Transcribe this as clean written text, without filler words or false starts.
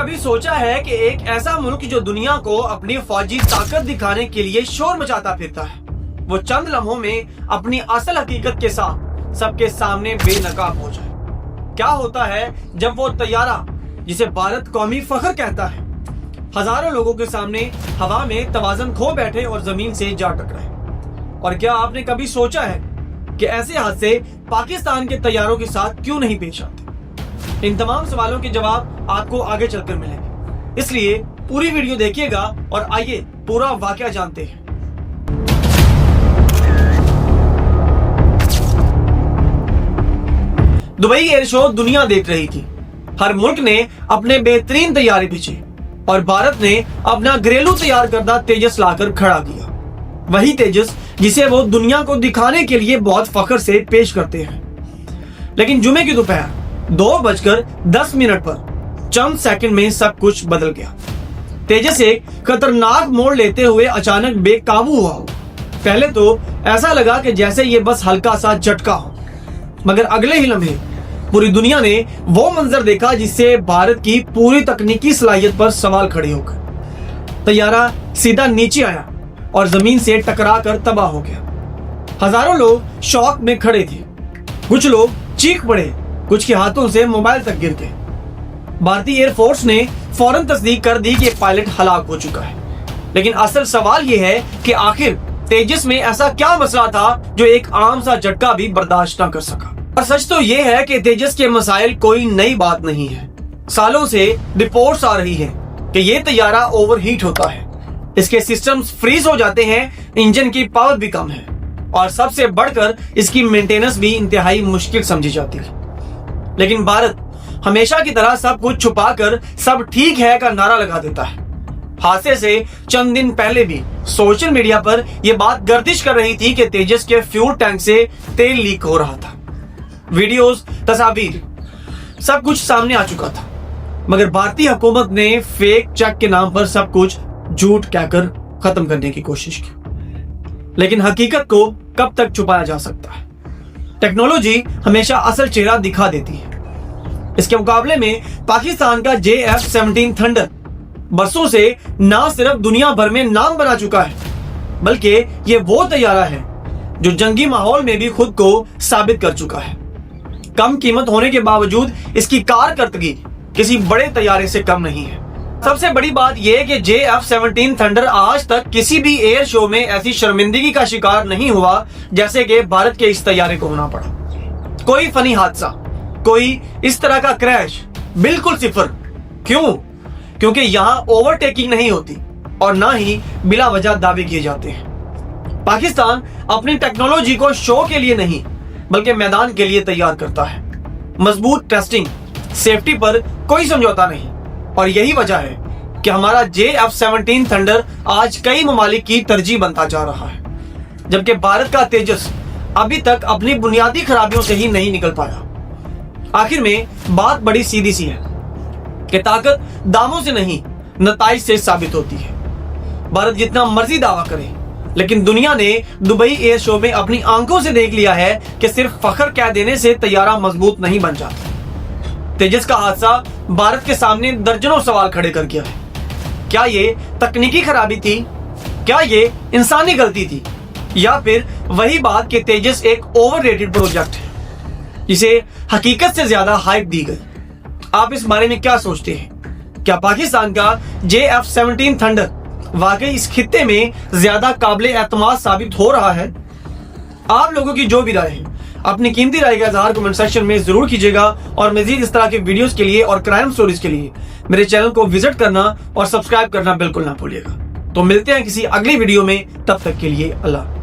کبھی سوچا ہے کہ ایک ایسا ملک جو دنیا کو اپنی فوجی طاقت دکھانے کے لیے شور مچاتا پھرتا ہے، وہ چند لمحوں میں اپنی اصل حقیقت کے ساتھ سب کے سامنے بے نقاب ہو جائے؟ کیا ہوتا ہے جب وہ طیارہ جسے بھارت قومی فخر کہتا ہے ہزاروں لوگوں کے سامنے ہوا میں توازن کھو بیٹھے اور زمین سے جا ٹکرائے؟ اور کیا آپ نے کبھی سوچا ہے کہ ایسے حادثے پاکستان کے طیاروں کے ساتھ کیوں نہیں پیش آتے؟ ان تمام سوالوں کے جواب آپ کو آگے چل کر ملیں گے، اس لیے پوری ویڈیو دیکھیے گا اور آئیے پورا واقعہ جانتے ہیں۔ دبئی ایئر شو دنیا دیکھ رہی تھی، ہر ملک نے اپنے بہترین طیارے بھیجے اور بھارت نے اپنا گھریلو تیار کردہ تیجس لا کر کھڑا کیا، وہی تیجس جسے وہ دنیا کو دکھانے کے لیے بہت فخر سے پیش کرتے ہیں۔ لیکن جمعے کی دوپہر 2:10 پر چند سیکنڈ میں سب کچھ بدل گیا۔ تیجس ایک خطرناک موڑ لیتے ہوئے اچانک بے قابو ہوا۔ پہلے تو ایسا لگا کہ جیسے یہ بس ہلکا سا جھٹکا ہو، مگر اگلے ہی لمحے پوری دنیا نے وہ منظر دیکھا جس سے بھارت کی پوری تکنیکی صلاحیت پر سوال کھڑے ہو گئے۔ طیارہ سیدھا نیچے آیا اور زمین سے ٹکرا کر تباہ ہو گیا۔ ہزاروں لوگ شوق میں کھڑے تھے، کچھ لوگ چیخ پڑے، کچھ کے ہاتھوں سے موبائل تک گر گئے۔ بھارتی ایئر فورس نے فوراً تصدیق کر دی کہ پائلٹ ہلاک ہو چکا ہے، لیکن اصل سوال یہ ہے کہ آخر تیجس میں ایسا کیا مسئلہ تھا جو ایک عام سا جھٹکا بھی برداشت نہ کر سکا؟ اور سچ تو یہ ہے کہ تیجس کے مسائل کوئی نئی بات نہیں ہے۔ سالوں سے رپورٹس آ رہی ہیں کہ یہ طیارہ اوور ہیٹ ہوتا ہے، اس کے سسٹمز فریز ہو جاتے ہیں، انجن کی پاور بھی کم ہے، اور سب سے بڑھ کر اس کی مینٹیننس بھی انتہائی مشکل سمجھی جاتی ہے۔ لیکن بھارت ہمیشہ کی طرح سب کچھ چھپا کر سب ٹھیک ہے کا نعرہ لگا دیتا ہے۔ حادثے سے چند دن پہلے بھی سوشل میڈیا پر یہ بات گردش کر رہی تھی کہ تیجس کے فیول ٹینک سے تیل لیک ہو رہا تھا۔ ویڈیوز، تصاویر، سب کچھ سامنے آ چکا تھا، مگر بھارتی حکومت نے فیک چیک کے نام پر سب کچھ جھوٹ کہہ کر ختم کرنے کی کوشش کی۔ لیکن حقیقت کو کب تک چھپایا جا سکتا ہے؟ ٹیکنالوجی ہمیشہ اصل چہرہ دکھا دیتی ہے۔ اس کے مقابلے میں پاکستان کا JF-17 تھنڈر برسوں سے نہ صرف دنیا بھر میں نام بنا چکا ہے، بلکہ یہ وہ طیارہ ہے جو جنگی ماحول میں بھی خود کو ثابت کر چکا ہے۔ کم قیمت ہونے کے باوجود اس کی کارکردگی کسی بڑے طیارے سے کم نہیں ہے۔ سب سے بڑی بات یہ کہ JF-17 تھنڈر آج تک کسی بھی ایئر شو میں ایسی شرمندگی کا شکار نہیں ہوا جیسے کہ بھارت کے اس طیارے کو ہونا پڑا۔ کوئی فنی حادثہ، کوئی اس طرح کا کریش، بالکل صفر۔ کیوں؟ کیونکہ یہاں اوور ٹیکنگ نہیں ہوتی اور نہ ہی بلا وجہ دعوے کیے جاتے ہیں۔ پاکستان اپنی ٹیکنالوجی کو شو کے لیے نہیں بلکہ میدان کے لیے تیار کرتا ہے۔ مضبوط ٹیسٹنگ، سیفٹی پر کوئی سمجھوتا نہیں، اور یہی وجہ ہے کہ ہمارا JF-17 تھنڈر آج کئی ممالک کی ترجیح بنتا جا رہا ہے، جبکہ بھارت کا تیجس ابھی تک اپنی بنیادی خرابیوں سے ہی نہیں نکل پایا۔ آخر میں بات بڑی سیدھی سی ہے کہ طاقت داموں سے نہیں، نتائج سے ثابت ہوتی ہے۔ بھارت جتنا مرضی دعویٰ کرے، لیکن دنیا نے دبئی ایئر شو میں اپنی آنکھوں سے دیکھ لیا ہے کہ صرف فخر کہہ دینے سے طیارہ مضبوط نہیں بن جاتا۔ تیجس کا حادثہ بھارت کے سامنے درجنوں سوال کھڑے کر گیا ہے۔ کیا یہ تکنیکی خرابی تھی؟ کیا یہ انسانی غلطی تھی؟ یا پھر وہی بات کہ تیجس ایک اوور ریٹڈ پروجیکٹ ہے جسے حقیقت سے زیادہ ہائپ دی گئی؟ آپ اس بارے میں کیا سوچتے ہیں؟ کیا پاکستان کا JF-17 تھنڈر واقعی اس خطے میں زیادہ قابل اعتماد ثابت ہو رہا ہے؟ آپ لوگوں کی جو بھی رائے ہے، اپنی قیمتی رائے کا اظہار کمنٹ سیکشن میں ضرور کیجیے گا، اور مزید اس طرح کے ویڈیوز کے لیے اور کرائم سٹوریز کے لیے میرے چینل کو وزٹ کرنا اور سبسکرائب کرنا بالکل نہ بھولیے گا۔ تو ملتے ہیں کسی اگلی ویڈیو میں، تب تک کے لیے اللہ۔